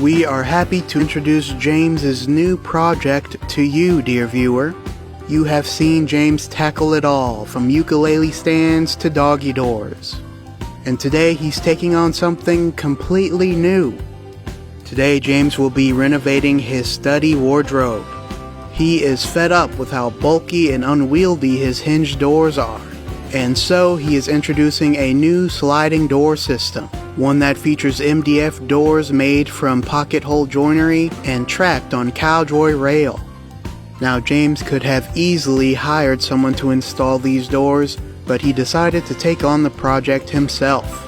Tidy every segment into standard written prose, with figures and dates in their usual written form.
We are happy to introduce James's new project to you, dear viewer. You have seen James tackle it all, from ukulele stands to doggy doors. And today he's taking on something completely new. Today James will be renovating his study wardrobe. He is fed up with how bulky and unwieldy his hinged doors are. And so he is introducing a new sliding door system, one that features MDF doors made from pocket hole joinery and tracked on Cowjoy rail. Now James could have easily hired someone to install these doors, but he decided to take on the project himself,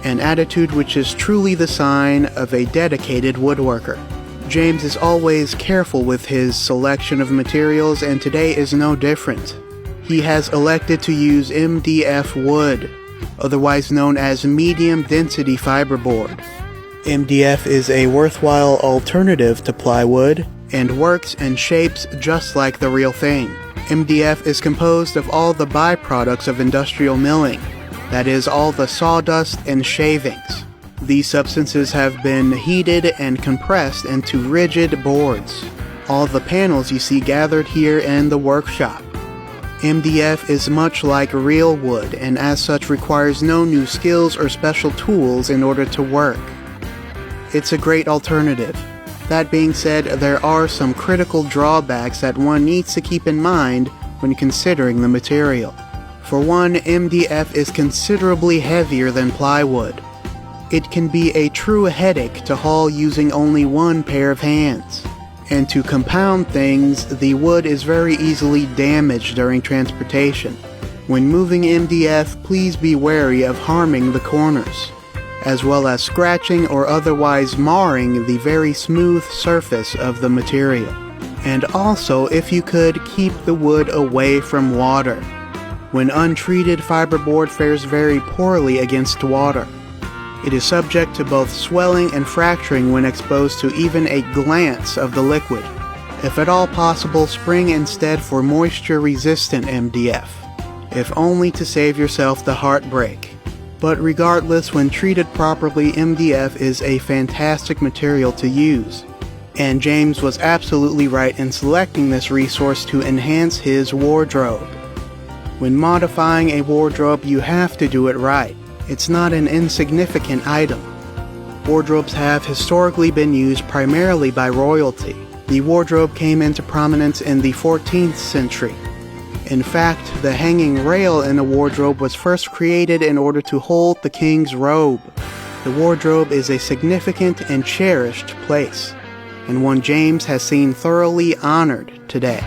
an attitude which is truly the sign of a dedicated woodworker. James is always careful with his selection of materials, and today is no different. He has elected to use MDF wood, otherwise known as medium density fiberboard. MDF is a worthwhile alternative to plywood and works and shapes just like the real thing. MDF is composed of all the byproducts of industrial milling, that is, all the sawdust and shavings. These substances have been heated and compressed into rigid boards, all the panels you see gathered here in the workshop. MDF is much like real wood, and as such requires no new skills or special tools in order to work. It's a great alternative. That being said, there are some critical drawbacks that one needs to keep in mind when considering the material. For one, MDF is considerably heavier than plywood. It can be a true headache to haul using only one pair of hands. And to compound things, the wood is very easily damaged during transportation. When moving MDF, please be wary of harming the corners, as well as scratching or otherwise marring the very smooth surface of the material. And also, if you could, keep the wood away from water. When untreated, fiberboard fares very poorly against water. It is subject to both swelling and fracturing when exposed to even a glance of the liquid. If at all possible, spring instead for moisture-resistant MDF, if only to save yourself the heartbreak. But regardless, when treated properly, MDF is a fantastic material to use. And James was absolutely right in selecting this resource to enhance his wardrobe. When modifying a wardrobe, you have to do it right. It's not an insignificant item. Wardrobes have historically been used primarily by royalty. The wardrobe came into prominence in the 14th century. In fact, the hanging rail in a wardrobe was first created in order to hold the king's robe. The wardrobe is a significant and cherished place, and one James has seen thoroughly honored today.